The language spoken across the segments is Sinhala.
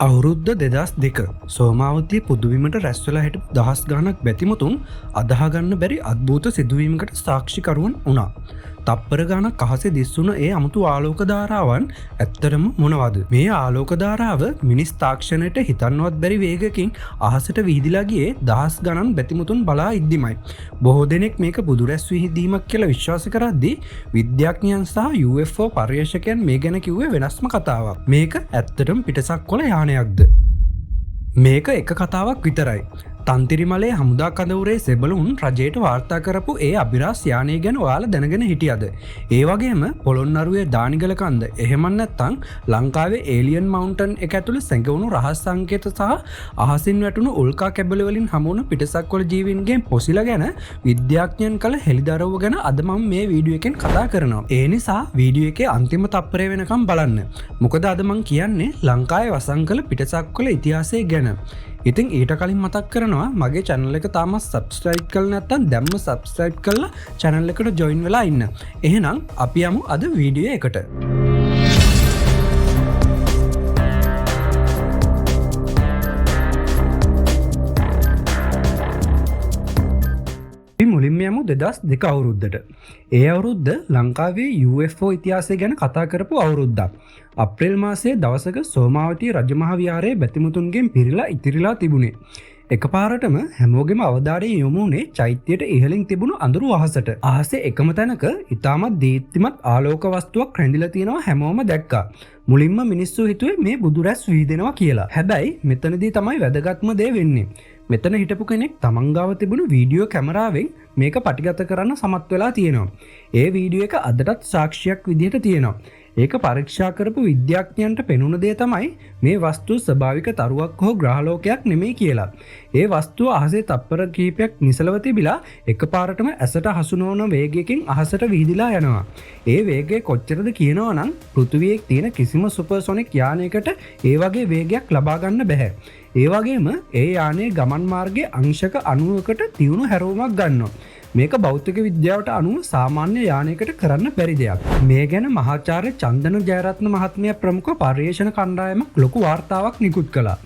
අවුරුද්ධ 2002 සෝමාවතිය පුදුවීමට රැස්වලා හිටපු දහස් ගාණක් බැතිමතුන් අදහාගන්න බැරි අද්භූත සිදුවීමකට සාක්ෂිකරුවන් වුණා. තප්පර ගාණක් අහසේ දිස්වුණ ඒ අමුතු ආලෝක ධාරාවන් ඇත්තටම මොනවද? මේ ආලෝක ධාරාව මිනිස් තාක්ෂණයට හිතන්නවත් බැරි වේගකින් අහසට විහිදිලා ගියේ දහස් ගණන් බැතිමතුන් බලා ඉද්දිමයි. බොහෝ දෙනෙක් මේක බුදුරැස් විහිදීමක් කියලා විශ්වාස කරද්දී විද්‍යාඥයන් සහ UFO පර්යේෂකයන් මේ ගැන කිව්වේ වෙනස්ම කතාවක්. මේක ඇත්තටම පිටසක්වල යානයක්ද? මේක එක කතාවක් විතරයි. තන්තිරිමලේ හමුදා කඳවුරේ සෙබළුන් රජයට වාර්තා කරපු ඒ අභිරහස් යානය ගැන ඔයාලා දැනගෙන හිටියද? ඒ වගේම පොළොන්නරුවේ දානිගල කන්ද එහෙම නැත්නම් ලංකාවේ ඒලියන් මවුන්ටන් එක ඇතුළේ සැඟවුණු රහස් සංකේත සහ අහසින් වැටුණු උල්කා කැබලි වලින් හමුවුණු පිටසක්වල ජීවීන්ගේ පොසිල ගැන විද්‍යාඥයන් කළ හෙළිදරව් ගැන අද මම මේ වීඩියෝ එකෙන් කතා කරනවා. ඒ නිසා වීඩියෝ එකේ අන්තිම තප්පරය වෙනකම් බලන්න. මොකද අද මම කියන්නේ ලංකාවේ වසංකල පිටසක්වල ඉතිහාසය ගැන. ඉතින් ඊට කලින් මතක් කරනවා මගේ channel එක තාම subscribe කරලා නැත්නම් දැම්ම subscribe කරලා channel එකට join වෙලා ඉන්න. එහෙනම් අපි යමු අද වීඩියෝ එකට. මුලින්ම යමු 2002 අවුරුද්දට. ඒ අවුරුද්ද ලංකාවේ UFO ඉතිහාසය ගැන කතා කරපු අවුරුද්දක්. අප්‍රේල් මාසයේ දවසක සෝමාවතී රජමහා විහාරයේ බැතිමතුන්ගෙන් පිරීලා ඉතිරිලා තිබුණේ. එකපාරටම හැමෝගෙම අවධානය යොමු වුණේ චෛත්‍යයට ඉහළින් තිබුණු අඳුරු අහසට. අහසේ එකම තැනක ඉතාමත් දීප්තිමත් ආලෝක වස්තුවක් රැඳිලා තියෙනවා හැමෝම දැක්කා. මුලින්ම මිනිස්සු හිතුවේ මේ බුදුරැස් විහිදෙනවා කියලා. හැබැයි මෙතනදී තමයි වැදගත්ම දේ වෙන්නේ. මෙතන හිටපු කෙනෙක් තමන් ගාව තිබුණු වීඩියෝ කැමරාවෙන් මේක පටිගත කරන්න සමත් වෙලා තියෙනවා. ඒ වීඩියෝ එක අදටත් සාක්ෂියක් විදිහට තියෙනවා. ඒක පරීක්ෂා කරපු විද්‍යාඥයන්ට පෙනුන දේ තමයි මේ වස්තුව ස්වභාවික තරුවක් හෝ ග්‍රහලෝකයක් නෙමෙයි කියලා. ඒ වස්තුව අහසේ තප්පර කිහිපයක් නිසලව තිබිලා එකපාරටම ඇසට හසු නොවන වේගයකින් අහසට විහිදිලා යනවා. ඒ වේගය කොච්චරද කියනවා නම් පෘථිවියේ තියෙන කිසිම සුපර්සොනික් යානයකට ඒ වගේ වේගයක් ලබා ගන්න බැහැ. ඒ වගේම ඒ යානයේ ගමන් මාර්ගයේ අංශක 90කට තියුණු හැරවුමක් ගන්නවා. මේක භෞතික විද්‍යාවට අනුව සාමාන්‍ය යානයකට කරන්න බැරි දෙයක්. මේ ගැන මහාචාර්ය චන්දන ජයරත්න මහත්මයා ප්‍රමුඛ පර්යේෂණ කණ්ඩායමක් ලොකු වාර්තාවක් නිකුත් කළා.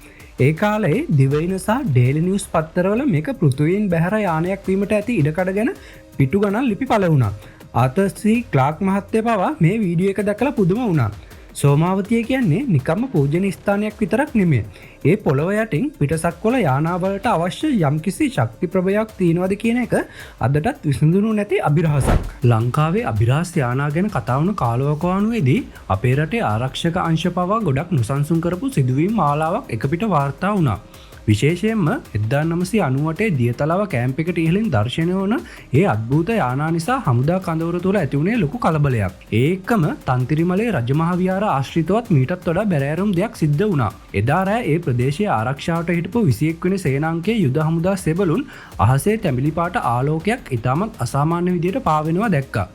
ඒ කාලේ දිවයින සහ ඩේලි නිවුස් පත්තරවල මේක පෘථිවියෙන් බැහැර යානයක් වීමට ඇති ඉඩකඩ ගැන පිටු ගණන් ලිපි පළ වුණා. ආතර් සී ක්ලාක් මහත්තයා පවා මේ වීඩියෝ එක දැකලා පුදුම වුණා. සෝමාවතිය කියන්නේ නිකම්ම පූජනීය ස්ථානයක් විතරක් නෙමෙයි. ඒ පොළොව යටින් පිටසක්වල යානාවලට අවශ්‍ය යම්කිසි ශක්ති ප්‍රභයක් තියෙනවද කියන එක අදටත් විසඳුණු නැති අභිරහසක්. ලංකාවේ අභිරහස් යානා ගැන කතා වුණු කාලවකවානුවේදී අපේ රටේ ආරක්ෂක අංශ පවා ගොඩක් නොසන්සුන් කරපු සිදුවීම් මාලාවක් එකපිට වාර්තා වුණා. විශේෂයෙන්ම 1998 දියතලාව කැම්ප් එකට ඉහළින් දර්ශනය වුණ ඒ අද්භූත යානා නිසා හමුදා කඳවුර තුළ ඇති වුණේ ලොකු කලබලයක්. ඒකම තන්තිරිමලේ රජමහා විහාර ආශ්‍රිතවත් මීටත් වඩා බැරෑරුම් දෙයක් සිද්ධ වුණා. එදා රෑ ඒ ප්‍රදේශයේ ආරක්ෂාවට හිටපු 21 වෙනි සේනාංකයේ යුද හමුදා සෙබළුන් අහසේ තැඹිලි පාට ආලෝකයක් ඉතාමත් අසාමාන්‍ය විදියට පාවෙනවා දැක්කා.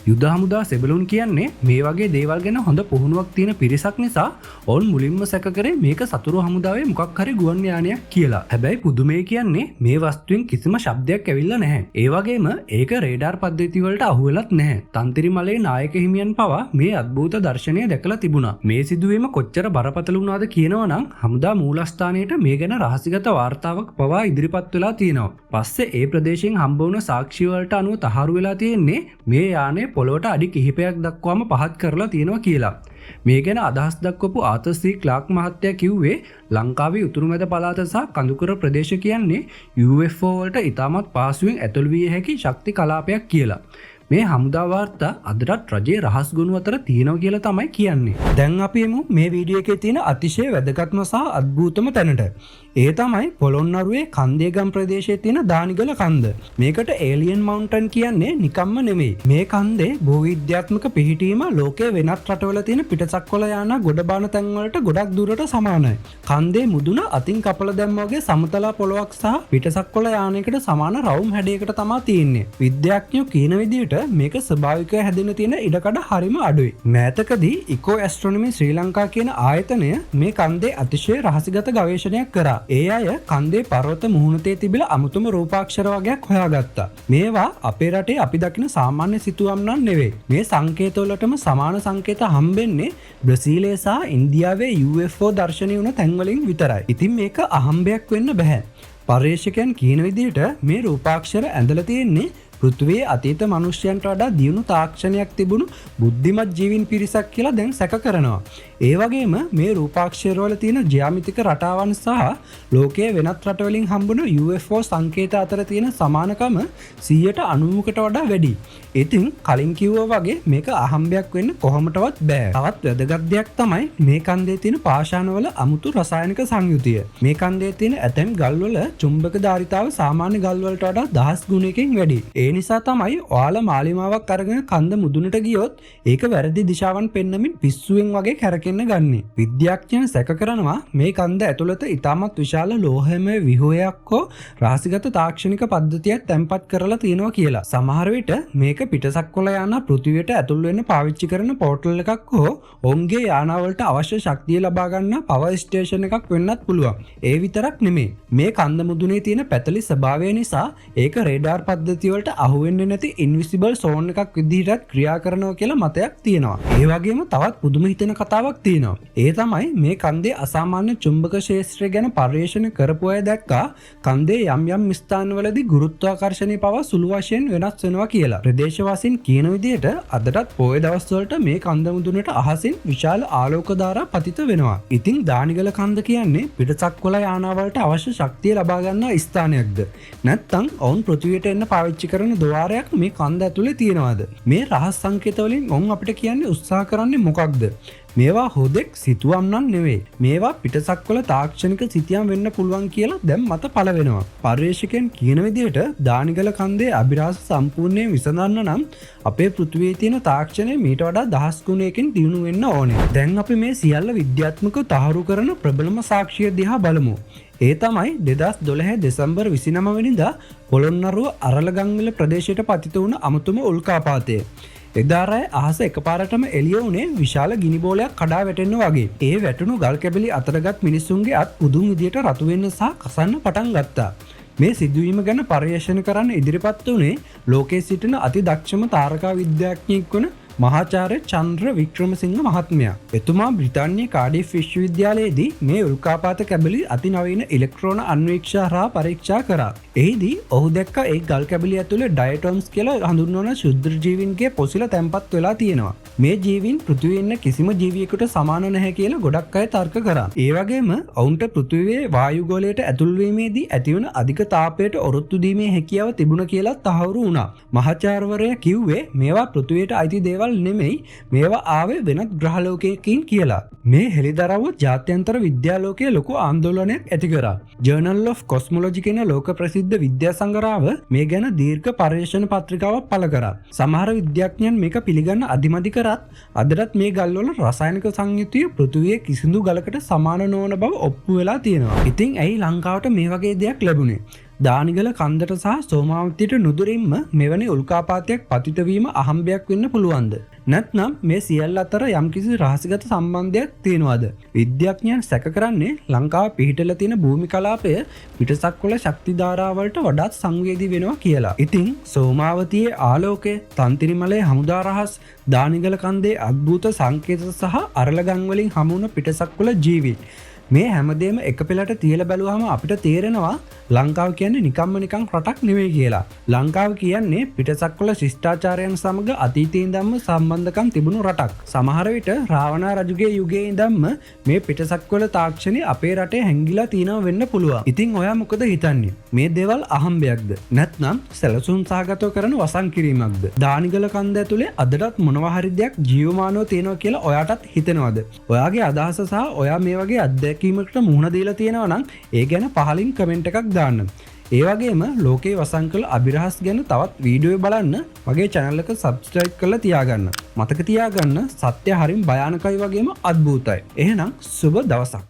යුද හමුදා සෙබළුන් කියන්නේ මේ වගේ දේවල් ගැන හොඳ පුහුණුවක් තියෙන පිරිසක් නිසා ඔවුන් මුලින්ම සැක කරේ මේක සතුරු හමුදාවේ මොකක් හරි ගුවන් යානයක් කියලා. හැබැයි පුදුමේ කියන්නේ මේ වස්තුවෙන් කිසිම ශබ්දයක් ඇවිල්ලා නැහැ. ඒ වගේම ඒක රේඩාර් පද්ධති වලට අහු වෙලත් නැහැ. තන්තිරිමලේ නායක හිමියන් පවා මේ අద్භූත දර්ශනය දැකලා තිබුණා. මේ සිදුවීම කොච්චර බරපතල වුණාද කියනවා නම් හමුදා මූලස්ථානයේට මේ ගැන රහසිගත වාර්තාවක් පවා ඉදිරිපත් වෙලා තියෙනවා. පස්සේ ඒ ප්‍රදේශයෙන් හම්බ වුණ සාක්ෂි වලට අනුව තහවුරු වෙලා තියෙන්නේ මේ යානය පොළොවට අඩි කිහිපයක් දක්වාම පහත් කරලා තියෙනවා කියලා. මේ ගැන අදහස් දක්වපු ආතර් සී ක්ලාක් මහත්තයා කිව්වේ ලංකාවේ උතුරු මැද පළාත සහ කඳුකර ප්‍රදේශ කියන්නේ UFO වලට ඉතාමත් පහසුවෙන් ඇතුළු විය හැකි ශක්ති කලාපයක් කියලා. මේ හමුදා වාර්තා අදටත් රජයේ රහස් ගොනු අතර තියෙනවා කියලා තමයි කියන්නේ. දැන් අපි එමු මේ වීඩියෝ එකේ තියෙන අතිශය වැදගත්ම සහ අద్භූතම තැනට. ඒ තමයි පොළොන්නරුවේ කන්දේගම් ප්‍රදේශයේ තියෙන දානිගල කන්ද. මේකට ඒලියන් මවුන්ටන් කියන්නේ නිකම්ම නෙමෙයි. මේ කන්දේ භූවිද්‍යාත්මක පිහිටීම ලෝකයේ වෙනත් රටවල තියෙන පිටසක්වල යාන ගොඩබාන තැන් වලට ගොඩක් දුරට සමානයි. කන්දේ මුදුන අතින් කපලා දැම්මා වගේ සමතල පොළොවක් සහ පිටසක්වල යානයකට සමාන රවුම් හැඩයකට තමයි තියෙන්නේ. විද්‍යාඥයෝ කියන විදිහට විදිහට මේක ස්වභාවිකව හැදෙන්න තියෙන ඉඩකඩ හරිම අඩුයි. මෑතකදී ඉකෝ ඇස්ට්‍රොනොමි ශ්‍රී ලංකා කියන ආයතනය මේ කන්දේ අතිශය රහසිගත ගවේෂණයක් කරා. ඒ අය කන්දේ පර්වත මුහුණතේ තිබිලා අමුතුම රූපාක්ෂර වගේක් හොයාගත්තා. මේවා අපේ රටේ අපි දකින සාමාන්‍ය සිතුවම් නම් නෙවෙයි. මේ සංකේතවලටම සමාන සංකේත හම්බෙන්නේ බ්‍රසීලයේ සහ ඉන්දියාවේ UFO දර්ශනය වුණ තැන්වලින් විතරයි. ඉතින් මේක අහම්බයක් වෙන්න බෑ. පර්යේෂකයන් කියන විදිහට මේ රූපාක්ෂර ඇඳලා තියෙන්නේ පෘථිවියේ අතීත මනුෂ්‍යයන්ට වඩා දියුණු තාක්ෂණයක් තිබුණු බුද්ධිමත් ජීවීන් පිරිසක් කියලා දැන් සැක කරනවා. ඒ වගේම මේ රූපාක්ෂරවල තියෙන ජ්‍යාමිතික රටාවන් සහ ලෝකයේ වෙනත් රටවලින් හම්බුන UFO සංකේත අතර තියෙන සමානකම 90%කට වඩා වැඩි. ඉතින් කලින් කිව්වා වගේ මේක අහම්බයක් වෙන්න කොහොමටවත් බෑ. තවත් වැදගත් දෙයක් තමයි මේ කන්දේ තියෙන පාෂාණවල අමුතු රසායනික සංයුතිය. මේ කන්දේ තියෙන ඇතැම් ගල්වල චුම්බක ධාරිතාව සාමාන්‍ය ගල්වලට වඩා 10 ගුණයකින් වැඩි. ඒ නිසා තමයි ඔයාලා මාලිමාවක් අරගෙන කන්ද මුදුනට ගියොත් ඒක වැරදි දිශාවන් පෙන්නමින් පිස්සුවෙන් වගේ කැරකෙන්න ගන්නෙ. විද්‍යාඥයන් සැක කරනවා මේ කන්ද ඇතුළත ඉතාමත් විශාල ලෝහමය විහෝයක් හෝ රහසිගත තාක්ෂණික පද්ධතියක් තැන්පත් කරලා තියෙනවා කියලා. සමහර විට මේක පිටසක්වල යාන පෘථිවියට ඇතුල් වෙන්න පාවිච්චි කරන පෝර්ටල් එකක් හෝ ඔවුන්ගේ යානාවලට අවශ්‍ය ශක්තිය ලබා ගන්න පවර් ස්ටේෂන් එකක් වෙන්නත් පුළුවන්. ඒ විතරක් නෙමෙයි. මේ කන්ද මුදුනේ තියෙන පැතලි ස්වභාවය නිසා ඒක රේඩාර් පද්ධතිය වලට අහුවෙන්නේ නැති ඉන්විසිබල් සෝන් එකක් විදිහට ක්‍රියා කරනවා කියලා මතයක් තියෙනවා. ඒ වගේම තවත් පුදුම හිතෙන කතාවක් තියෙනවා. ඒ තමයි මේ කන්දේ අසාමාන්‍ය චුම්බක ක්ෂේත්‍රය ගැන පර්යේෂණ කරපු අය දැක්කා කන්දේ යම් යම් ස්ථානවලදී ගුරුත්වාකර්ෂණය පවා සුළු වශයෙන් වෙනස් වෙනවා කියලා. ප්‍රදේශවාසීන් කියන විදිහට අදටත් පොය දවස්වලට මේ කන්ද මුදුනට අහසින් විශාල ආලෝක ධාරා පතිත වෙනවා. ඉතින් දානිගල කන්ද කියන්නේ පිටසක්වල යානාවලට අවශ්‍ය ශක්තිය ලබා ගන්න ස්ථානයක්ද? නැත්නම් ඔවුන් පෘථිවියට එන්න පාවිච්චි කරන ද්වාරයක් මේ කන්ද ඇතුලේ තියෙනවද? මේ රහස් සංකේත වලින් ඔවුන් අපිට කියන්නේ උත්සාහ කරන්නේ මොකක්ද? මේවා හොදෙක් සිතුවම් නම් නෙවෙයි. මේවා පිටසක්වල තාක්ෂණික සිතියම් වෙන්න පුළුවන් කියලා දැන් මත පළ වෙනවා. පර්යේෂකයන් කියන විදිහට දානිගල කන්දේ අභිරහස සම්පූර්ණයෙන් විසඳන්න නම් අපේ පෘථිවියේ තියෙන තාක්ෂණය මීට වඩා 10 ගුණයකින් දියුණු වෙන්න ඕනේ. දැන් අපි මේ සියල්ල විද්‍යාත්මකව තහවුරු කරන ප්‍රබලම සාක්ෂිය දිහා බලමු. ඒ තමයි 2012 දෙසැම්බර් 29 වෙනිදා පොළොන්නරුව අරලගංවිල ප්‍රදේශයට පතිත වුණ අමුතුම උල්කාපාතය. එදා රෑ අහස එකපාරටම එළිය වුණේ විශාල ගිනි බෝලයක් කඩා වැටෙන්න වගේ. ඒ වැටුණු ගල් කැබලි අතරගත් මිනිසුන්ගේ අත් පුදුම විදියට රතු වෙන්න සහ කසන්න පටන් ගත්තා. මේ සිදුවීම ගැන පර්යේෂණ කරන්න ඉදිරිපත් වුණේ ලෝකයේ සිටින අති දක්ෂම තාරකා විද්‍යාඥයෙක් වන මහාචාර්ය චන්ද්‍ර වික්‍රමසිංහ මහත්මයා. එතුමා බ්‍රිතාන්‍යයේ කාඩිෆ් විශ්වවිද්‍යාලයේදී මේ උල්කාපාත කැබලි අතිනවීන ඉලෙක්ට්‍රෝන අන්වීක්ෂා හරහා පරීක්ෂා කරා. එහිදී ඔහු දැක්ක ඒ ගල් කැබලි ඇතුලේ ඩයටොම්ස් කියලා හඳුන්වන ශුද්‍ර ජීවීන්ගේ පොසිල තැන්පත් වෙලා තියෙනවා. මේ ජීවීන් පෘථිවියේ ඉන්න කිසිම ජීවියෙකුට සමාන නැහැ කියලා ගොඩක් අය තර්ක කරා. ඒ වගේම ඔවුන්ට පෘථිවියේ වායු ගෝලයට ඇතුල් වීමේදී ඇතිවන අධික තාපයට ඔරොත්තු දීමේ හැකියාව තිබුණා කියලා තහවුරු වුණා. මහාචාර්යවරයා කිව්වේ මේවා පෘථිවියට අයිති දේවල් නෙමෙයි, මේවා ආවේ වෙනත් ග්‍රහලෝකයකින් කියලා. මේ හෙළිදරව්ව ජාත්‍යන්තර විද්‍යාලෝකයේ ලොකු ආందోලනයක් ඇති කරා. ජර්නල් ඔෆ් කොස්මොලොජි කියන ලෝක ප්‍රසිද්ධ විද්‍යා සංග්‍රහව මේ ගැන දීර්ඝ පර්යේෂණ පත්‍රිකාවක් පළ කරා. සමහර විද්‍යාඥයන් මේක පිළිගන්න අදිමදි කරත් අදටත් මේ ගල්වල රසායනික සංයුතිය පෘථිවියේ කිසිදු ගලකට සමාන නොවන බව ඔප්පු වෙලා තියෙනවා. ඉතින් ඇයි ලංකාවට මේ වගේ දෙයක් ලැබුණේ? දානිගල කන්දට සහ සෝමාවතියට නුදුරින්ම මෙවැනි උල්කාපාතයක් පතිත වීම අහම්බයක් වෙන්න පුළුවන්ද? නැත්නම් මේ සියල්ල අතර යම්කිසි රහසිගත සම්බන්ධයක් තියෙනවද? විද්‍යාඥයන් සැක කරන්නේ ලංකාව පිහිටලා තියෙන භූමි කලාපය පිටසක්වල ශක්ති ධාරාවලට වඩාත් සංවේදී වෙනවා කියලා. ඉතින් සෝමාවතියේ ආලෝකය, තන්තිරිමලයේ හමුදා රහස්, දානිගල කන්දේ අద్භූත සංකේත සහ අරලගම් වලින් හමුවන පිටසක්වල ජීවීන් මේ හැමදේම එක පෙළට තියලා බැලුවම අපිට තේරෙනවා ලංකාව කියන්නේ නිකන් රටක් නෙවෙයි කියලා. ලංකාව කියන්නේ පිටසක්වල ශිෂ්ටාචාරයන් සමග අතීතයේ ඉඳන්ම සම්බන්ධකම් තිබුණු රටක්. සමහර විට රාවණා රජුගේ යුගයේ ඉඳන්ම මේ පිටසක්වල තාක්ෂණය අපේ රටේ හැංගිලා තියෙනව වෙන්න පුළුවන්. ඉතින් ඔයා මොකද හිතන්නේ? මේ දේවල් අහම්බයක්ද? නැත්නම් සැලසුම් සහගතව කරන වසන් කිරීමක්ද? දානිගල කන්ද ඇතුලේ අදටත් මොනවා හරි දෙයක් ජීවමානව තියෙනවා කියලා ඔයාටත් හිතෙනවද? ඔයාගේ අදහස සහ ඔයා මේ වගේ අත්දැකීමකට මුහුණ දීලා තියෙනවා නම් ඒ ගැන පහලින් කමෙන්ට් එකක් දාන්න. ඒ වගේම ලෝකේ වසන් කළ අභිරහස් ගැන තවත් වීඩියෝ බලන්න මගේ channel එක subscribe කරලා තියාගන්න. මතක තියාගන්න සත්‍ය හරිම භයානකයි වගේම අద్භූතයි. එහෙනම් සුබ දවසක්.